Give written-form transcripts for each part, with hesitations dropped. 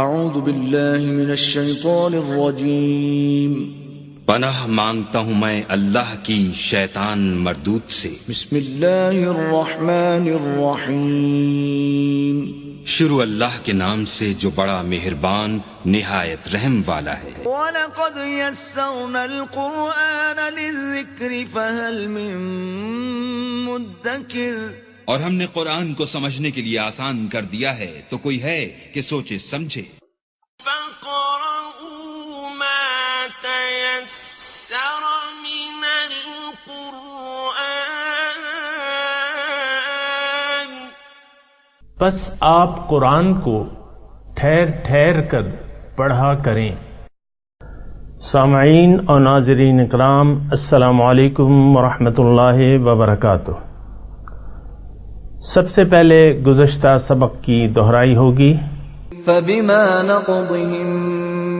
اعوذ باللہ من الشیطان الرجیم پناہ مانگتا ہوں میں اللہ کی شیطان مردود سے۔ بسم اللہ الرحمن الرحیم شروع اللہ کے نام سے جو بڑا مہربان نہایت رحم والا ہے۔ وَلَقَدْ يَسَّرْنَا الْقُرْآنَ لِلذِّكْرِ فَهَلْ مِن مُدَّكِرٍ، اور ہم نے قرآن کو سمجھنے کے لیے آسان کر دیا ہے تو کوئی ہے کہ سوچے سمجھے۔ فَقْرَؤُوا مَا تَيَسَّرَ مِنَ الْقُرْآنِ، پس آپ قرآن کو ٹھہر ٹھہر کر پڑھا کریں۔ سامعین اور ناظرین اکرام، السلام علیکم ورحمۃ اللہ وبرکاتہ۔ سب سے پہلے گزشتہ سبق کی دہرائی ہوگی۔ فَبِمَا نَقْضِهِم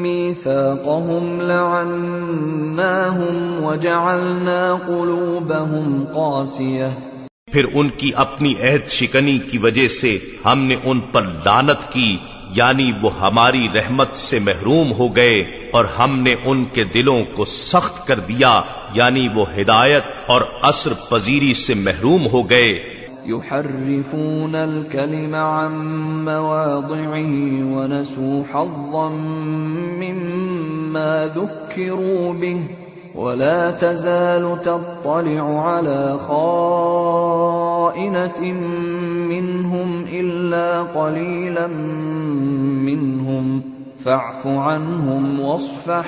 مِّيثَاقَهُمْ لَعَنَّاهُمْ وَجَعَلْنَا قُلُوبَهُمْ قَاسِيَةً، پھر ان کی اپنی عہد شکنی کی وجہ سے ہم نے ان پر لعنت کی، یعنی وہ ہماری رحمت سے محروم ہو گئے، اور ہم نے ان کے دلوں کو سخت کر دیا، یعنی وہ ہدایت اور اثر پذیری سے محروم ہو گئے۔ يحرفون الكلم عن مواضعه ونسوا حظا مما ذكروا به ولا تزال تطلع على خائنة منهم إلا قليلا منهم فاعف عنهم واصفح۔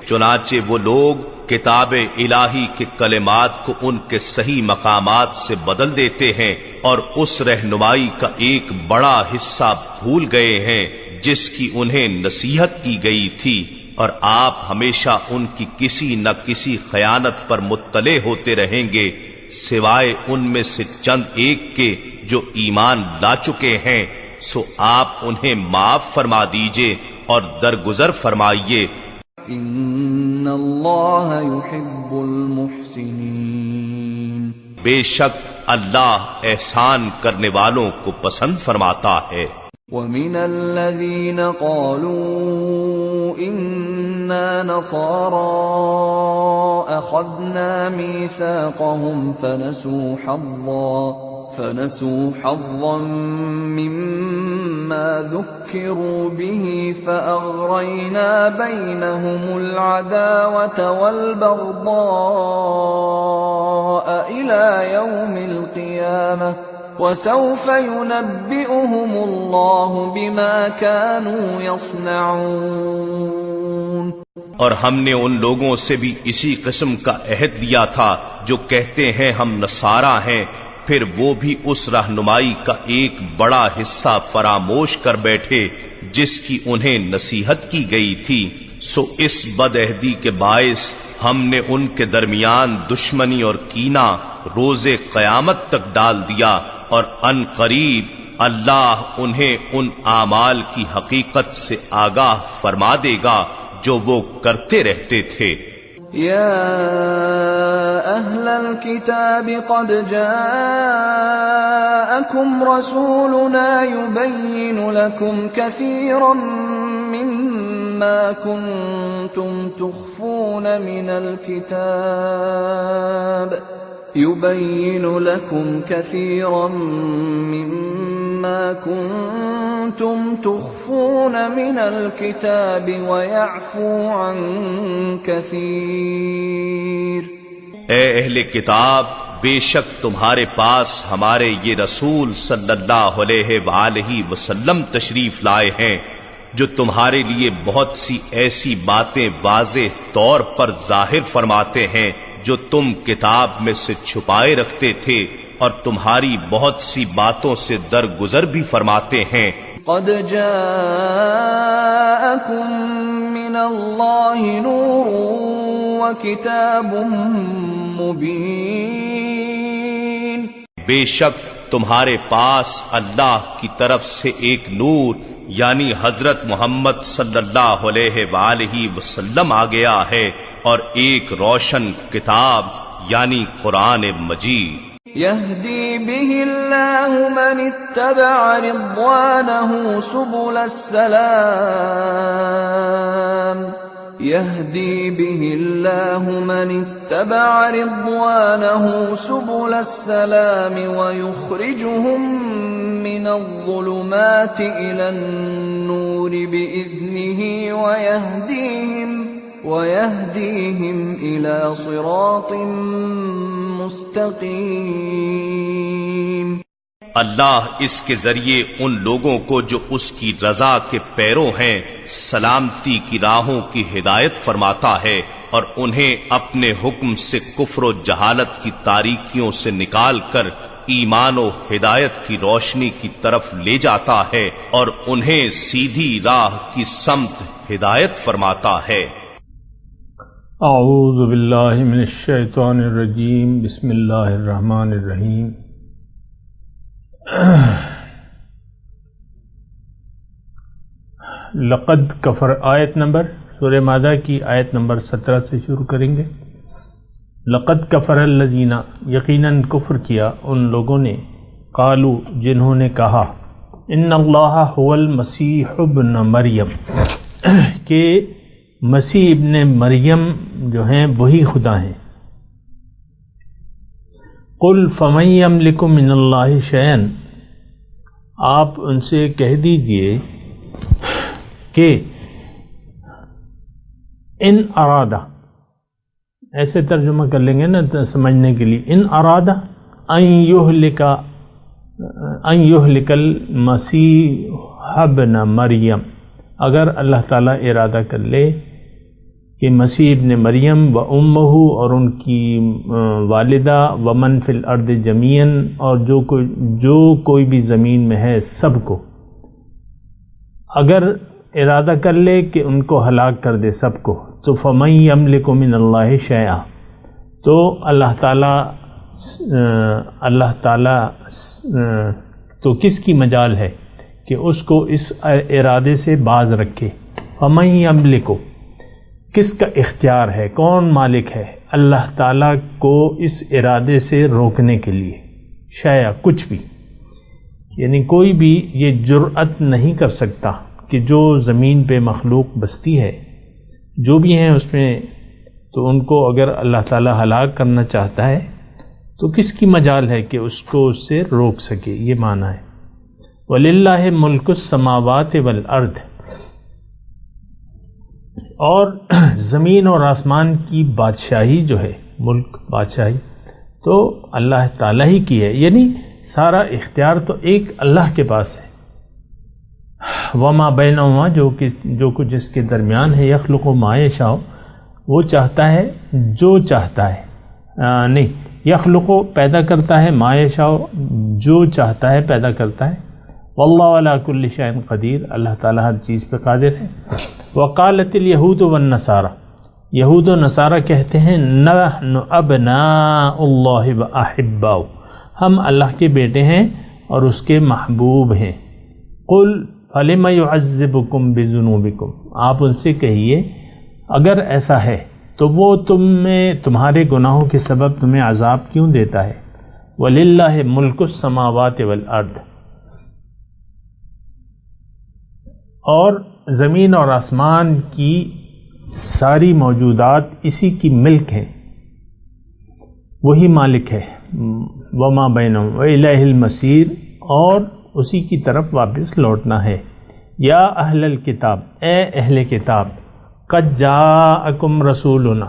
چنانچہ وہ لوگ کتاب الہی کے کلمات کو ان کے صحیح مقامات سے بدل دیتے ہیں اور اس رہنمائی کا ایک بڑا حصہ بھول گئے ہیں جس کی انہیں نصیحت کی گئی تھی، اور آپ ہمیشہ ان کی کسی نہ کسی خیانت پر مطلع ہوتے رہیں گے، سوائے ان میں سے چند ایک کے جو ایمان لا چکے ہیں، سو آپ انہیں معاف فرما دیجئے اور درگزر فرمائیے۔ ان اللہ یحب المحسنین، بے شک اللہ احسان کرنے والوں کو پسند فرماتا ہے۔ ومن الذین قالوا انا نصارى اخذنا میثاقهم فنسوا حظا مما ذكروا به فأغرينا بينهم العداوة والبغضاء إلى يوم القيامة وسوف ينبئهم الله بما كانوا يصنعون۔ اور ہم نے ان لوگوں سے بھی اسی قسم کا عہد لیا تھا جو کہتے ہیں ہم نصارہ ہیں، پھر وہ بھی اس رہنمائی کا ایک بڑا حصہ فراموش کر بیٹھے جس کی انہیں نصیحت کی گئی تھی، سو اس بد عہدی کے باعث ہم نے ان کے درمیان دشمنی اور کینہ روز قیامت تک ڈال دیا، اور ان قریب اللہ انہیں ان اعمال کی حقیقت سے آگاہ فرما دے گا جو وہ کرتے رہتے تھے۔ یا اہل الكتاب قد جاءکم رسولنا يبین لکم کثیرا مما کنتم تخفون من الكتاب يبين لكم كثيرا مما كنتم تخفون من الكتاب ويعفو عن كثير۔ اے اہل کتاب، بے شک تمہارے پاس ہمارے یہ رسول صلی اللہ علیہ وآلہ وسلم تشریف لائے ہیں جو تمہارے لیے بہت سی ایسی باتیں واضح طور پر ظاہر فرماتے ہیں جو تم کتاب میں سے چھپائے رکھتے تھے، اور تمہاری بہت سی باتوں سے درگزر بھی فرماتے ہیں۔ قد جاءکم من اللہ نور وکتاب مبین، بے شک تمہارے پاس اللہ کی طرف سے ایک نور یعنی حضرت محمد صلی اللہ علیہ وآلہ وسلم آ گیا ہے، اور ایک روشن کتاب یعنی قرآن مجید۔ يهدي به الله من اتبع رضوانه سبل السلام يهدي به الله من اتبع رضوانه سبل السلام ويخرجهم من الظلمات إلى النور بإذنه ويهديهم إلى صراط مستقیم۔ اللہ اس کے ذریعے ان لوگوں کو جو اس کی رضا کے پیرو ہیں سلامتی کی راہوں کی ہدایت فرماتا ہے اور انہیں اپنے حکم سے کفر و جہالت کی تاریکیوں سے نکال کر ایمان و ہدایت کی روشنی کی طرف لے جاتا ہے اور انہیں سیدھی راہ کی سمت ہدایت فرماتا ہے۔ اعوذ باللہ من الشیطان الرجیم، بسم اللہ الرحمن الرحیم۔ لقد کفر آیت نمبر سورہ مائدہ کی آیت نمبر 17 سے شروع کریں گے۔ لقد کفر الذین، یقیناً کفر کیا ان لوگوں نے، قالوا، جنہوں نے کہا، ان اللہ هو المسیح ابن مریم، کہ مسیح ابن مریم جو ہیں وہی خدا ہیں۔ قل فمن یملک من اللہ شیئا، آپ ان سے کہہ دیجئے کہ ان ارادہ، ایسے ترجمہ کر لیں گے نا سمجھنے کے لیے، ان ارادہ ان یہلک المسیح ابن مریم، اگر اللہ تعالیٰ ارادہ کر لے کہ مسیح ابن مریم و امہ، اور ان کی والدہ، ومن فی الارض جمیعاً، اور جو کوئی بھی زمین میں ہے سب کو، اگر ارادہ کر لے کہ ان کو ہلاک کر دے سب کو، تو فمن یملک من اللہ شیئا، تو اللہ تعالیٰ تو کس کی مجال ہے کہ اس کو اس ارادے سے باز رکھے۔ فمن یملک، کس کا اختیار ہے، کون مالک ہے اللہ تعالیٰ کو اس ارادے سے روکنے کے لیے، شیئا، کچھ بھی، یعنی کوئی بھی یہ جرأت نہیں کر سکتا کہ جو زمین پہ مخلوق بستی ہے، جو بھی ہیں اس میں، تو ان کو اگر اللہ تعالیٰ ہلاک کرنا چاہتا ہے تو کس کی مجال ہے کہ اس کو اس سے روک سکے، یہ معنی ہے۔ وَلِلَّهِ مُلْكُ السَّمَاوَاتِ وَالْأَرْضِ، اور زمین اور آسمان کی بادشاہی جو ہے، ملک، بادشاہی تو اللہ تعالیٰ ہی کی ہے، یعنی سارا اختیار تو ایک اللہ کے پاس ہے۔ وما بینہما، جو کچھ اس کے درمیان ہے، یخلق ما یشاء، وہ چاہتا ہے جو چاہتا ہے، نہیں، یخلق پیدا کرتا ہے، ما یشاء جو چاہتا ہے پیدا کرتا ہے، واللہ علی کل شیء قدیر، اللہ تعالیٰ ہر چیز پہ قادر ہے۔ وقالت الیہود والنصارى، یہود و نصارہ کہتے ہیں، نحن ابناء اللہ واحباؤ، ہم اللہ کے بیٹے ہیں اور اس کے محبوب ہیں۔ قل فلم يعذبكم بذنوبكم، آپ ان سے کہیے اگر ایسا ہے تو وہ تمہارے گناہوں کے سبب تمہیں عذاب کیوں دیتا ہے۔ وَلِلَّهِ مُلْكُ السَّمَاوَاتِ وَالْأَرْضِ، اور زمین اور آسمان کی ساری موجودات اسی کی ملک ہیں، وہی مالک ہے۔ وما بینہم وإلیہ المصیر، اور اسی کی طرف واپس لوٹنا ہے۔ یا اہل الکتاب، اے اہل کتاب، قد جاءکم رسولنا،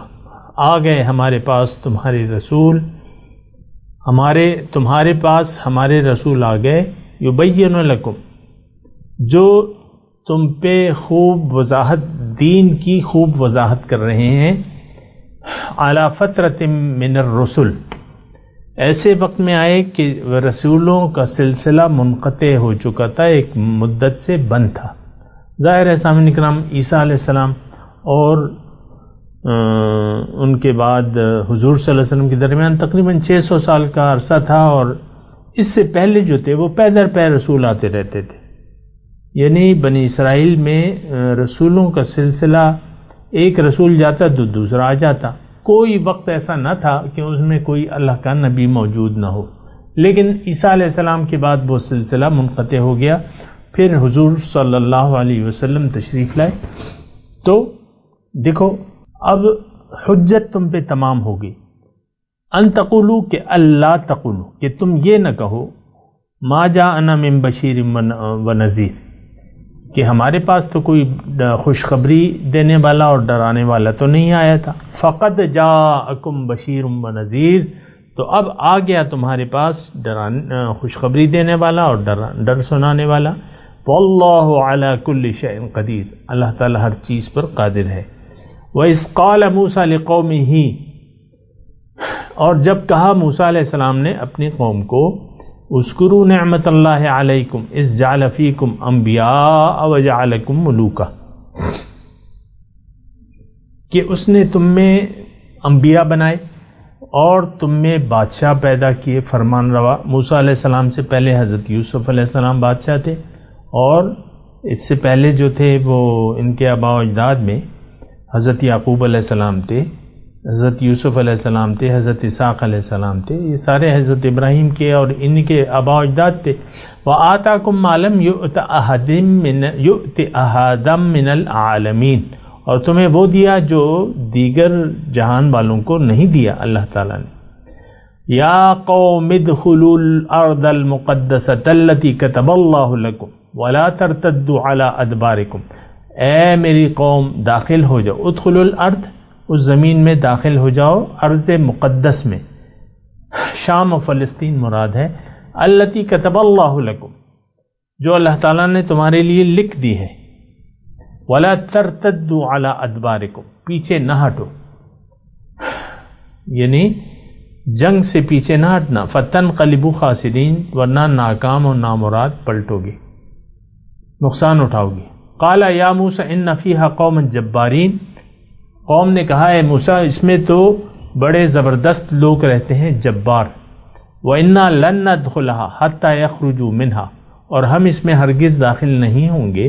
آ گئے ہمارے پاس تمہارے رسول، تمہارے پاس ہمارے رسول آ گئے، یبین لکم، جو تم پہ خوب وضاحت، دین کی خوب وضاحت کر رہے ہیں، علی فترۃ من الرسل، ایسے وقت میں آئے کہ رسولوں کا سلسلہ منقطع ہو چکا تھا، ایک مدت سے بند تھا۔ ظاہر ہے سامعین کرام، عیسیٰ علیہ السلام اور ان کے بعد حضور صلی اللہ علیہ وسلم کے درمیان تقریباً 600 سال کا عرصہ تھا، اور اس سے پہلے جو تھے وہ پے در پے رسول آتے رہتے تھے، یعنی بنی اسرائیل میں رسولوں کا سلسلہ، ایک رسول جاتا تو دوسرا آ جاتا، کوئی وقت ایسا نہ تھا کہ اس میں کوئی اللہ کا نبی موجود نہ ہو، لیکن عیسیٰ علیہ السلام کے بعد وہ سلسلہ منقطع ہو گیا. پھر حضور صلی اللہ علیہ وسلم تشریف لائے. تو دیکھو اب حجت تم پہ تمام ہوگی. ان تقولو کہ اللہ تقولو، کہ تم یہ نہ کہو ما جاءنا من بشیر و نذیر، کہ ہمارے پاس تو کوئی خوشخبری دینے والا اور ڈرانے والا تو نہیں آیا تھا. فقد جاءکم بشیر و نذیر، تو اب آ گیا تمہارے پاس خوشخبری دینے والا اور ڈر سنانے والا. واللہ علی کل شیء قدیر، اللہ تعالی ہر چیز پر قادر ہے. وَإِذْ قَالَ مُوسَىٰ لِقَوْمِهِ، اور جب کہا موسیٰ علیہ السلام نے اپنی قوم کو، اذکروا نعمت اللہ علیکم اذ جعل فیکم انبیاء وجعلکم ملوکا، کہ اس نے تم میں انبیاء بنائے اور تم میں بادشاہ پیدا کیے، فرمان روا. موسیٰ علیہ السلام سے پہلے حضرت یوسف علیہ السلام بادشاہ تھے، اور اس سے پہلے جو تھے وہ ان کے آباء و اجداد میں حضرت یعقوب علیہ السلام تھے، حضرت یوسف علیہ السلام تھے، حضرت اسحاق علیہ السلام تھے، یہ سارے حضرت ابراہیم کے اور ان کے آباء و اجداد تھے. وَآتَاكُم مَّا لَمْ يُؤْتَ أَحَدًا مِّنَ الْعَالَمِينَ، اور تمہیں وہ دیا جو دیگر جہان والوں کو نہیں دیا اللہ تعالیٰ نے. یا قوم ادخلوا الارض المقدسۃ التي كتب اللہ لكم ولا ترتدوا على ادبارکم، اے میری قوم داخل ہو جاؤ، ادخلوا الارض، اس زمین میں داخل ہو جاؤ، ارض مقدس میں، شام و فلسطین مراد ہے، التی کتب اللہ لکم، جو اللہ تعالیٰ نے تمہارے لیے لکھ دی ہے. ولا ترتدوا علی ادبارکم، پیچھے نہ ہٹو، یعنی جنگ سے پیچھے نہ ہٹنا. فتنقلبوا خاسرین، ورنہ ناکام اور نامراد پلٹو گے، نقصان اٹھاؤ گے. قال یا موسیٰ ان فیہا قوما جبارین، قوم نے کہا ہے موسیٰ اس میں تو بڑے زبردست لوگ رہتے ہیں، جبار. وَإِنَّا لَن نَّدْخُلَهَا حَتَّى يَخْرُجُوا مِنْهَا، اور ہم اس میں ہرگز داخل نہیں ہوں گے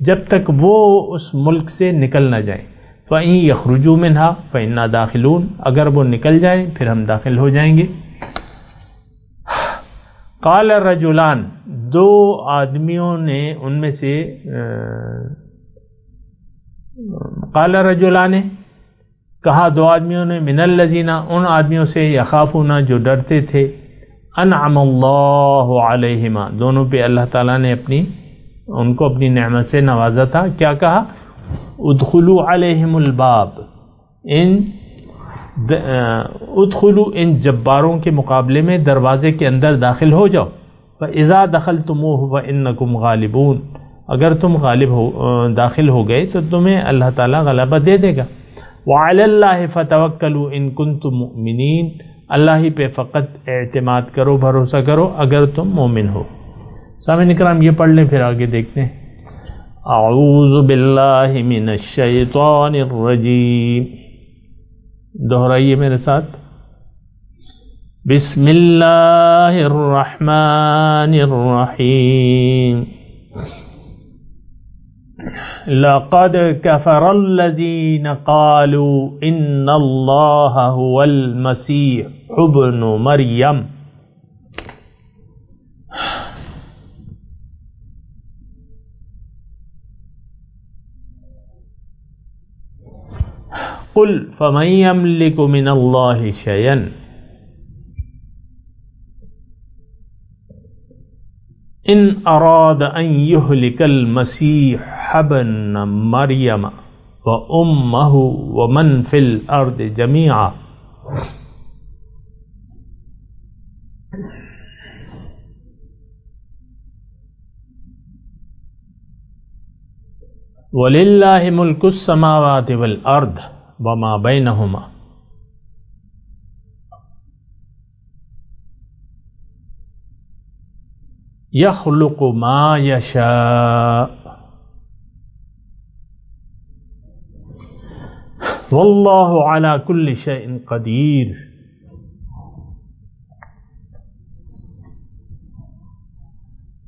جب تک وہ اس ملک سے نکل نہ جائیں. فَإِن يَخْرُجُوا مِنْهَا فَإِنَّا دَاخِلُونَ، اگر وہ نکل جائیں پھر ہم داخل ہو جائیں گے. قال رجلان، دو آدمیوں نے ان میں سے قال رجلان، کہا دو آدمیوں نے، من الذین، ان آدمیوں سے، یخافون، جو ڈرتے تھے، انعم اللہ علیہما، دونوں پہ اللہ تعالیٰ نے ان کو اپنی نعمت سے نوازا تھا. کیا کہا؟ ادخلوا علیہم الباب، ادخلوا، ان جباروں کے مقابلے میں دروازے کے اندر داخل ہو جاؤ. فاذا دخلتموہ فانکم غالبون، اگر تم داخل ہو گئے تو تمہیں اللہ تعالیٰ غلبہ دے دے گا. وعلی اللہ فتوکلوا ان کنتم مؤمنین، اللہ ہی پہ فقط اعتماد کرو، بھروسہ کرو اگر تم مومن ہو. سامعین کرام یہ پڑھ لیں پھر آگے دیکھتے ہیں. اعوذ باللہ من الشیطان الرجیم، دہرائیے میرے ساتھ. بسم اللہ الرحمن الرحیم. لقد كفر الذين قالوا ان اللہ هو المسیح ابن مریم. قل فمن يملك من الله شيئا ان اراد ان يهلك المسيح ابن مريم وامه ومن في الارض جميعا وللہ ملک السماوات والارض وما بینہما. یخلق ما یشاء واللہ علی کل شیء قدیر.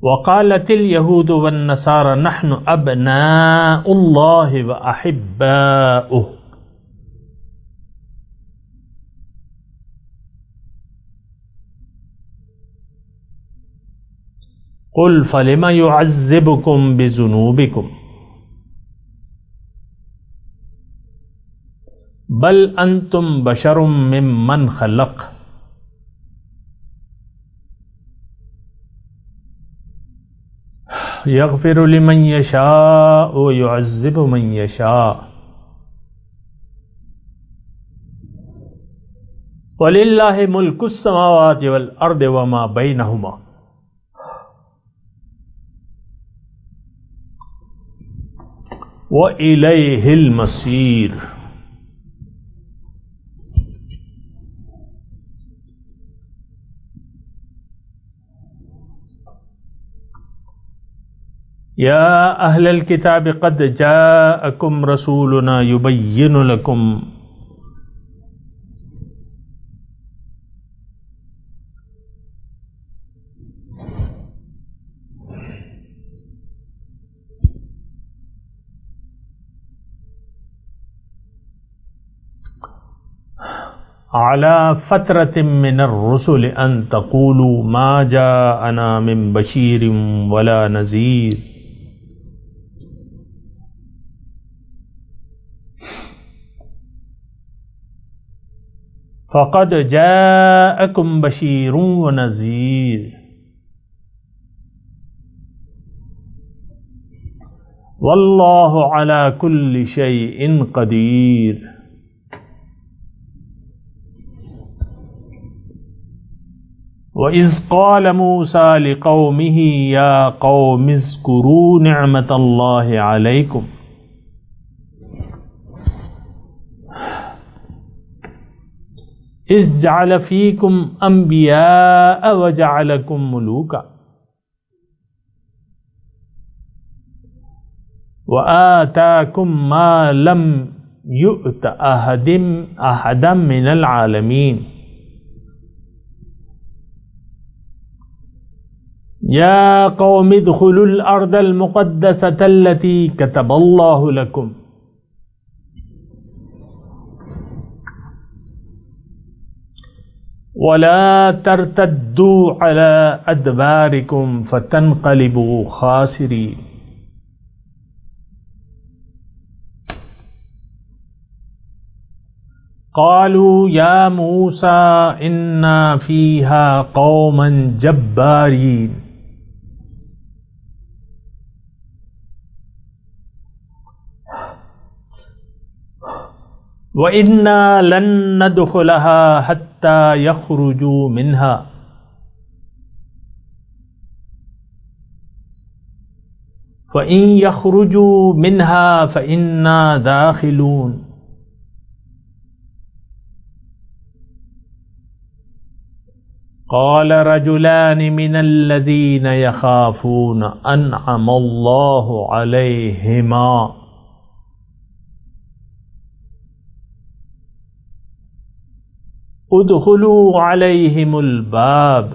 وقالت اليهود والنصارى نحن ابناء الله واحباؤه قل فلم يعذبكم بذنوبكم بل انتم بشر ممن خلق یغفر لمن یشاء ویعذب من یشاء وَلِلَّهِ مُلْكُ السَّمَاوَاتِ وَالْأَرْضِ وَمَا بَيْنَهُمَا وَإِلَيْهِ الْمَصِيرُ. يَا أَهْلَ الْكِتَابِ قَدْ جَاءَكُمْ رَسُولُنَا يُبَيِّنُ لَكُمْ على فترة من الرسل أن تقولوا ما جاءنا من بشير ولا نذير فقد جاءكم بشير ونذير والله على كل شيء قدير. وَإِذْ قَالَ مُوسَى لِقَوْمِهِ يَا قَوْمِ اذْكُرُوا نِعْمَةَ اللَّهِ عَلَيْكُمْ إِذْ جَعَلَ فِيكُمْ أَنْبِيَاءَ وَجَعَلَكُمْ مُلُوكًا وَآتَاكُمْ مَا لَمْ يُؤْتَ أَحَدًا مِنَ الْعَالَمِينَ. يا قوم ادخلوا الأرض المقدسة التي كتب الله لكم ولا ترتدوا على أدباركم فتنقلبوا خاسرين. قالوا يا موسى إنا فيها قوما جبارين وَإِنَّا لَن نَّدْخُلَهَا حَتَّى يَخْرُجُوا مِنْهَا فَإِن يَخْرُجُوا مِنْهَا فَإِنَّا دَاخِلُونَ. قال رجلان من الذين يخافون أنعم الله عليهما ادخلوا عليهم الباب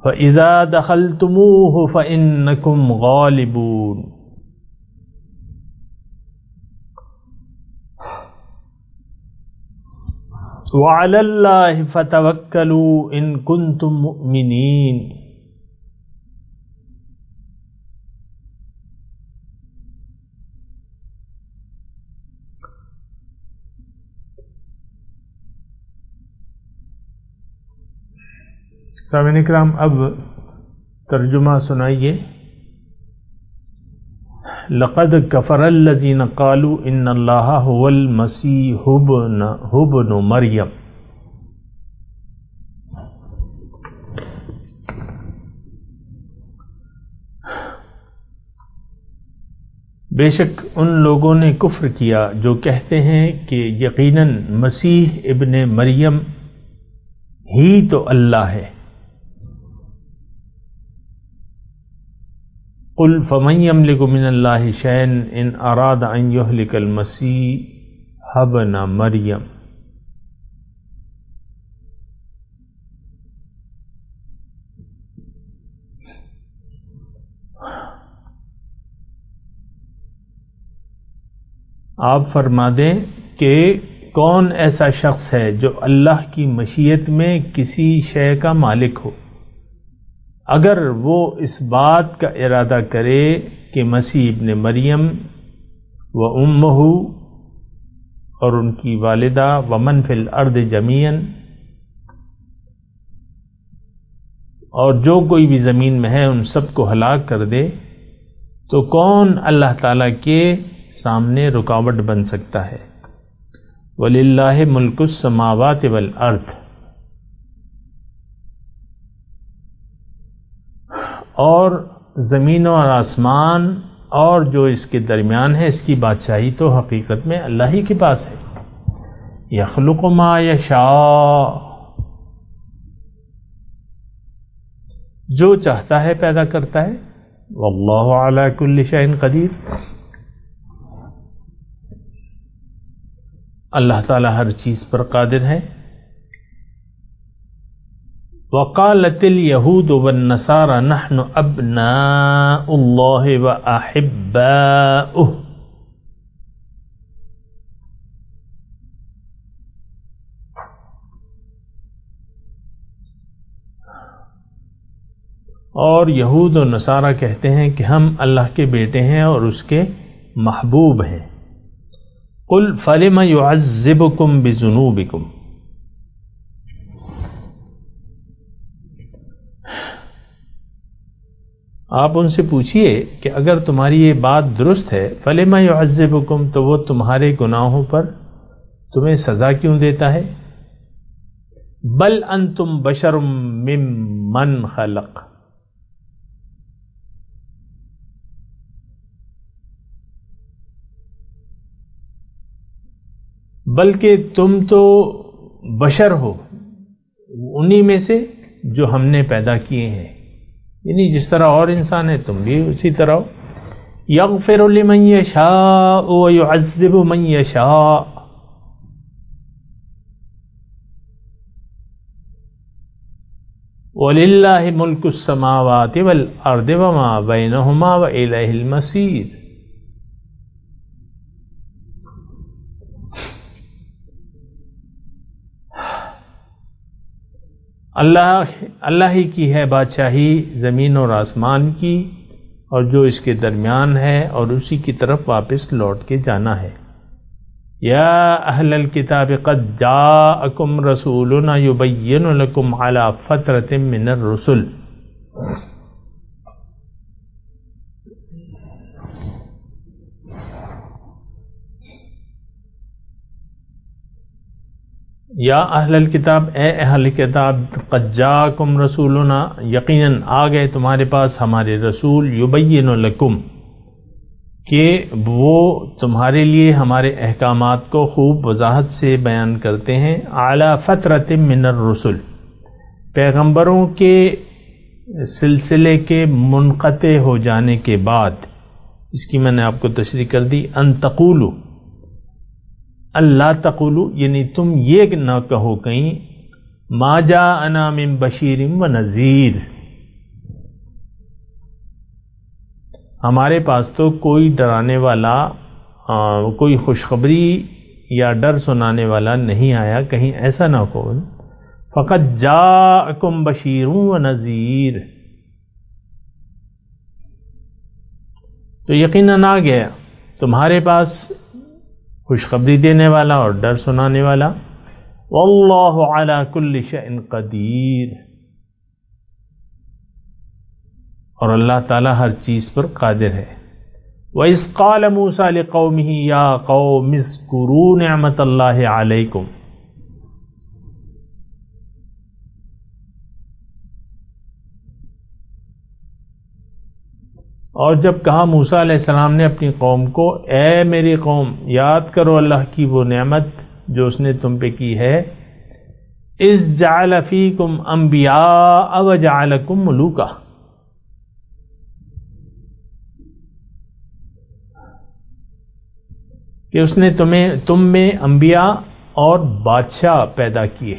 فإذا دخلتموه فإنكم غالبون وعلى الله فتوكلوا إن كنتم مؤمنين. سامعین کرام، اب ترجمہ سنائیے. لقد کفر الذین قالوا ان اللہ هو المسیح ابن مریم. بے شک ان لوگوں نے کفر کیا جو کہتے ہیں کہ یقیناً مسیح ابن مریم ہی تو اللہ ہے. قل فمن يملك من الله شيئا إن أراد أن يهلك المسيح ابن مريم. آپ فرما دیں کہ کون ایسا شخص ہے جو اللہ کی مشیت میں کسی شے کا مالک ہو، اگر وہ اس بات کا ارادہ کرے کہ مسیح ابن مریم و امہ اور ان کی والدہ ومن فی الارض جمیعا، اور جو کوئی بھی زمین میں ہے ان سب کو ہلاک کر دے، تو کون اللہ تعالیٰ کے سامنے رکاوٹ بن سکتا ہے؟ وَلِلَّهِ مُلْكُ السَّمَاوَاتِ وَالْأَرْضِ، اور زمین اور آسمان اور جو اس کے درمیان ہے، اس کی بادشاہی تو حقیقت میں اللہ ہی کے پاس ہے۔ یخلق ما یشاء، جو چاہتا ہے پیدا کرتا ہے، واللہ علی کل شیء قدیر، اللہ تعالی ہر چیز پر قادر ہے۔ وقالت اليہود والنصارى نحن ابناء اللہ واحباؤہ، اور یہود و نصارہ کہتے ہیں کہ ہم اللہ کے بیٹے ہیں اور اس کے محبوب ہیں۔ قل فلم يعذبكم بذنوبكم، آپ ان سے پوچھئے کہ اگر تمہاری یہ بات درست ہے، فلم يعذبكم، تو وہ تمہارے گناہوں پر تمہیں سزا کیوں دیتا ہے؟ بل انتم بشر ممن خلق، بلکہ تم تو بشر ہو انہی میں سے جو ہم نے پیدا کیے ہیں، یعنی جس طرح اور انسان ہے تم بھی اسی طرح ہو۔ یغفر لمن یشاء ویعذب من یشاء، وَلِلَّهِ مُلْكُ السَّمَاوَاتِ وَالْأَرْضِ وَمَا بَيْنَهُمَا وَإِلَيْهِ الْمَصِيرُ۔ اللہ ہی کی ہے بادشاہی زمین اور آسمان کی اور جو اس کے درمیان ہے، اور اسی کی طرف واپس لوٹ کے جانا ہے۔ یا اہل الکتاب قد جاءکم رسولنا یبین لکم علی فترۃ من الرسل، یا اہل الکتاب، اے اہل کتاب، قد جاءکم رسولنا، یقیناً آ گئے تمہارے پاس ہمارے رسول، یبین لکم، کہ وہ تمہارے لیے ہمارے احکامات کو خوب وضاحت سے بیان کرتے ہیں، اعلی فترۃ من الرسل، پیغمبروں کے سلسلے کے منقطع ہو جانے کے بعد۔ اس کی میں نے آپ کو تشریح کر دی، ان تقولوا، اللہ تقولو، یعنی تم یہ نہ کہو کہیں ما جاءنا من بشیر و نذیر، ہمارے پاس تو کوئی ڈرانے والا، کوئی خوشخبری یا ڈر سنانے والا نہیں آیا، کہیں ایسا نہ ہو۔ فقط جاءکم بشیر و نذیر، تو یقیناً آ گیا تمہارے پاس خوشخبری دینے والا اور ڈر سنانے والا۔ واللہ علی کل شیء قدیر، اور اللہ تعالی ہر چیز پر قادر ہے۔ وَإِذْ قَالَ مُوسَىٰ لِقَوْمِهِ يَا قَوْمِ اذْكُرُوا نِعْمَةَ اللَّهِ عَلَيْكُمْ، اور جب کہا موسیٰ علیہ السلام نے اپنی قوم کو، اے میری قوم، یاد کرو اللہ کی وہ نعمت جو اس نے تم پہ کی ہے، اذ جعل فیکم انبیاء وجعلکم ملوکا، کہ اس نے تم میں انبیاء اور بادشاہ پیدا کیے۔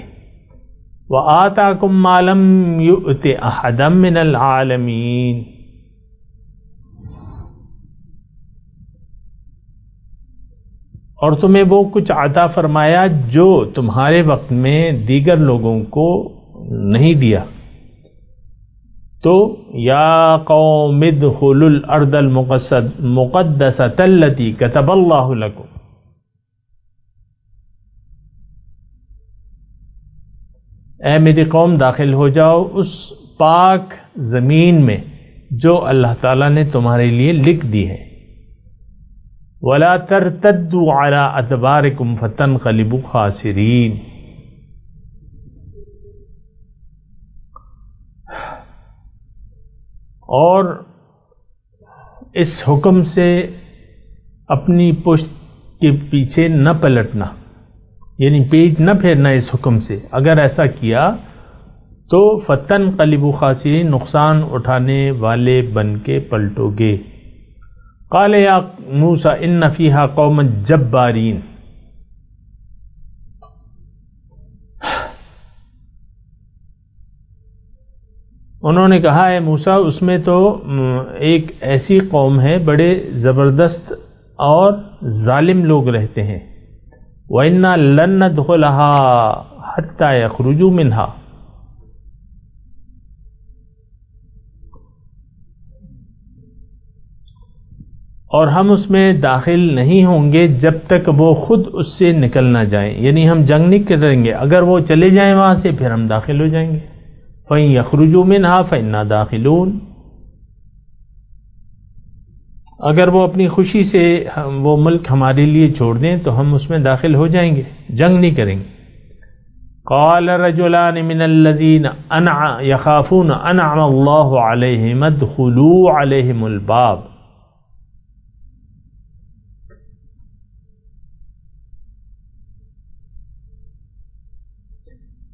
وآتاکم ما لم یؤت احدا من العالمین، اور تمہیں وہ کچھ عطا فرمایا جو تمہارے وقت میں دیگر لوگوں کو نہیں دیا. تو یا قوم ادخلوا الارض المقدسۃ التي كتب اللہ لکم. اے میری قوم داخل ہو جاؤ اس پاک زمین میں جو اللہ تعالیٰ نے تمہارے لیے لکھ دی ہے. وَلَا تَرْتَدُّوا عَلَىٰ أَدْبَارِكُمْ فَتَنْقَلِبُوا خَاسِرِينَ. اور اس حکم سے اپنی پشت کے پیچھے نہ پلٹنا، یعنی پیٹ نہ پھیرنا اس حکم سے. اگر ایسا کیا تو فَتَنْقَلِبُوا خَاسِرِينَ، نقصان اٹھانے والے بن کے پلٹو گے. قال یا موسیٰ ان فیہا قوما جبارین. انہوں نے کہا اے موسیٰ اس میں تو ایک ایسی قوم ہے بڑے زبردست اور ظالم لوگ رہتے ہیں. وَإِنَّا لَن نَّدْخُلَهَا حَتَّى يَخْرُجُوا مِنْهَا. اور ہم اس میں داخل نہیں ہوں گے جب تک وہ خود اس سے نکل نہ جائیں، یعنی ہم جنگ نہیں کریں گے. اگر وہ چلے جائیں وہاں سے پھر ہم داخل ہو جائیں گے. فَإِن يَخْرُجُوا مِنْهَا فَإِنَّا دَاخِلُونَ. اگر وہ اپنی خوشی سے وہ ملک ہمارے لیے چھوڑ دیں تو ہم اس میں داخل ہو جائیں گے، جنگ نہیں کریں گے. قال رجلان من الذين يخافون انعم الله عليهم ادخلوا عليهم الباب.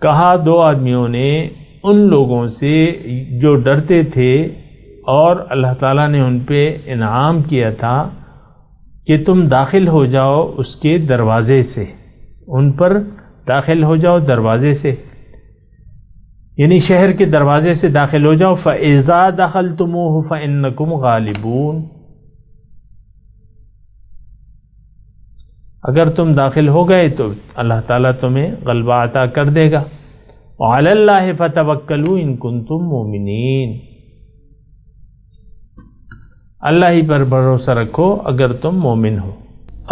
کہا دو آدمیوں نے ان لوگوں سے جو ڈرتے تھے اور اللہ تعالیٰ نے ان پہ انعام کیا تھا کہ تم داخل ہو جاؤ اس کے دروازے سے، ان پر داخل ہو جاؤ دروازے سے، یعنی شہر کے دروازے سے داخل ہو جاؤ. فَإِذَا دَخَلْتُمُوهُ فَإِنَّكُمْ غَالِبُونَ. اگر تم داخل ہو گئے تو اللہ تعالیٰ تمہیں غلبہ عطا کر دے گا. وَعَلَى اللَّهِ فَتَوَكَّلُوا إِن كُنتُم مُّؤْمِنِينَ. اللہ ہی پر بھروسہ رکھو اگر تم مومن ہو.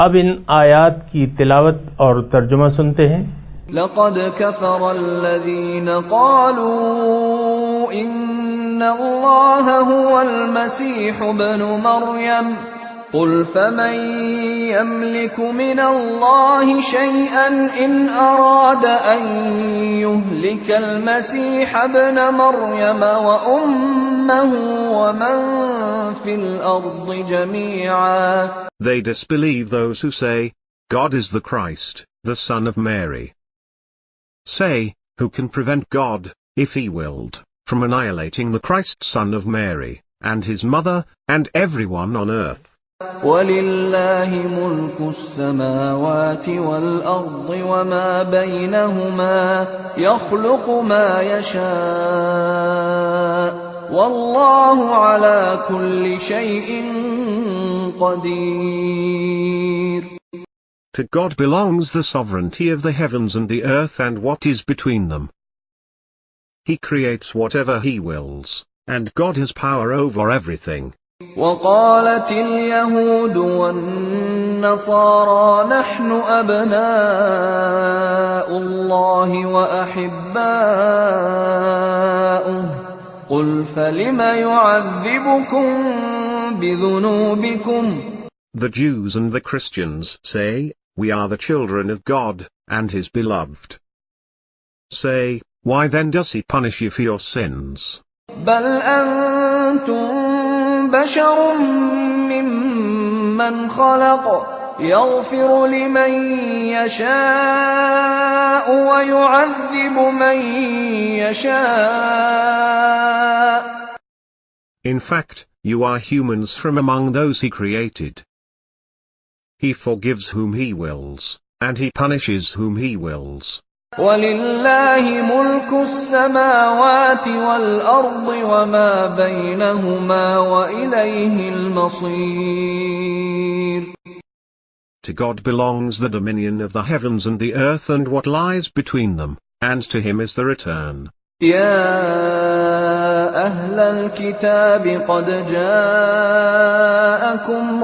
اب ان آیات کی تلاوت اور ترجمہ سنتے ہیں. لقد كفر الذين قالوا إن الله هو المسيح ابن مريم قل فمن يملك من الله شيئا إن أراد أن يهلك المسيح ابن مريم وأمه ومن في الأرض جميعا. They disbelieve those who say, God is the Christ, the Son of Mary. Say, who can prevent God, if he willed, from annihilating the Christ Son of Mary, and his mother, and everyone on earth? وَلِلَّهِ مُلْكُ السَّمَاوَاتِ وَالْأَرْضِ وَمَا بَيْنَهُمَا يَخْلُقُ مَا يَشَاءُ وَاللَّهُ عَلَى كُلِّ شَيْءٍ قَدِيرٌ. To God belongs the sovereignty of the heavens and the earth and what is between them. He creates whatever he wills, and God has power over everything. وقالت اليهود والنصارى نحن أبناء الله وأحباؤه قل film يعذبكم بذنوبكم. The Jews and the Christians say, we are the children of God, and his beloved. Say, why then does he punish you for your sins? بل أنتم بشر ممن خلق يغفر لمن يشاء ويعذب من يشاء. In fact, you are humans from among those he created. He forgives whom he wills, and he punishes whom he wills. وَلِلَّهِ مُلْكُ السَّمَاوَاتِ وَالْأَرْضِ وَمَا بَيْنَهُمَا وَإِلَيْهِ الْمَصِيرُ. To God belongs the dominion of the heavens and the earth and what lies between them, and to him is the return. يا أهل الكتاب قد جاءكم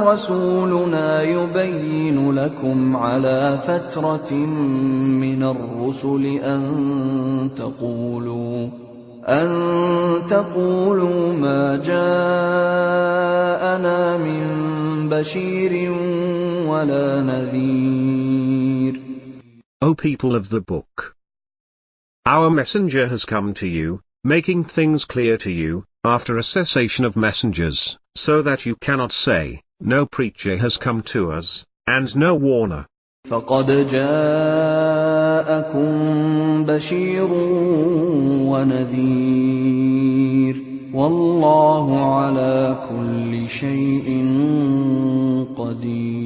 رسولنا يبين لكم على فترة من الرسل أن تقولوا ما جاءنا من بشير ولا نذير. O people of the book, our messenger has come to you, making things clear to you, after a cessation of messengers, so that you cannot say, no preacher has come to us, and no warner. فقد جاءكم بشير ونذير والله على كل شيء قدير.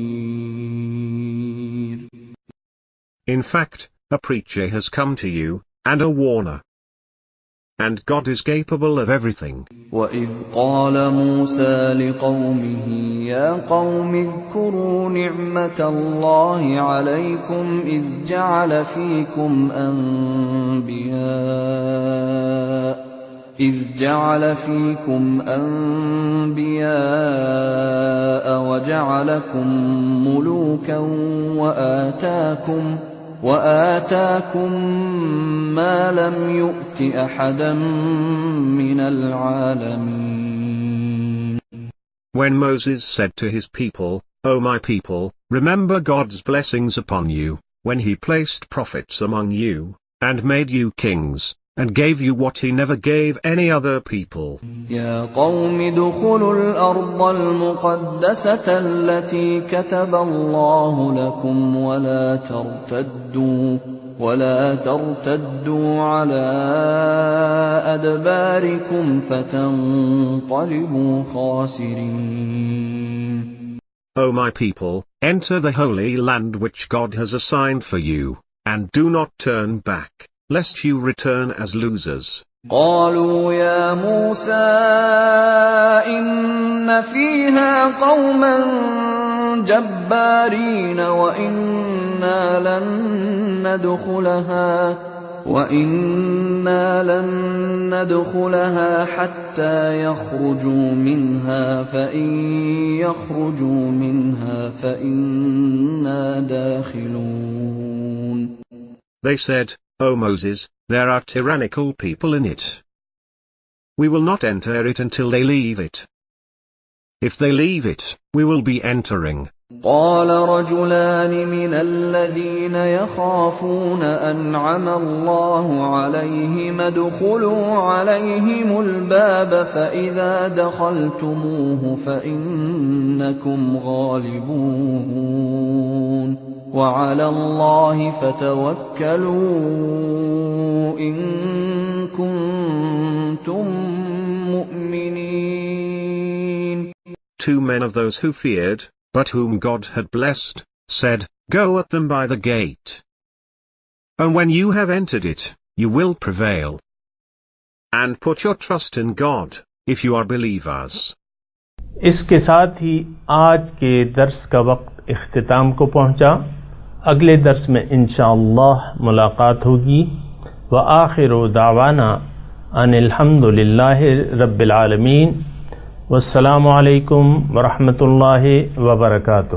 In fact, a preacher has come to you, and a warner. And God is capable of everything. وَإِذْ قَالَ مُوسَى لِقَوْمِهِ يَا قَوْمِ اذْكُرُوا نِعْمَةَ اللَّهِ عَلَيْكُمْ إِذْ جَعَلَ فِيكُمْ أَنْبِيَاءَ وَجَعَلَكُمْ مُلُوكًا وآتاكم ما لم يؤت أحدا من العالمين. When Moses said to his people, O my people, remember God's blessings upon you, when he placed prophets among you, and made you kings, and gave you what he never gave any other people. يا قوم ادخلوا الأرض المقدسة التي كتب الله لكم ولا ترتدوا على أدباركم فتنقلبوا خاسرين. O my people, enter the holy land which God has assigned for you, and do not turn back, lest you return as losers. قالوا يا موسى إن فيها قوما جبارين وإنا لن ندخلها حتى يخرجوا منها فإن يخرجوا منها فإنا داخلون. They said, O Moses, there are tyrannical people in it. We will not enter it until they leave it. If they leave it, we will be entering. قال رجلان من الذين يخافون أنعم الله عليهم ادخلوا عليهم الباب فإذا دخلتموه فإنكم غالبون وعلى الله فتوكلوا إن كنتم مؤمنين. Two men of those who feared, but whom God had blessed, said, Go at them by the gate. And when you have entered it, you will prevail. And put your trust in God, if you are believers. اس کے ساتھ ہی آج کے درس کا وقت اختتام کو پہنچا. اگلے درس میں انشاءاللہ ملاقات ہوگی. وآخر دعوانا ان الحمد للہ رب العالمین. والسلام علیکم ورحمۃ اللہ وبرکاتہ.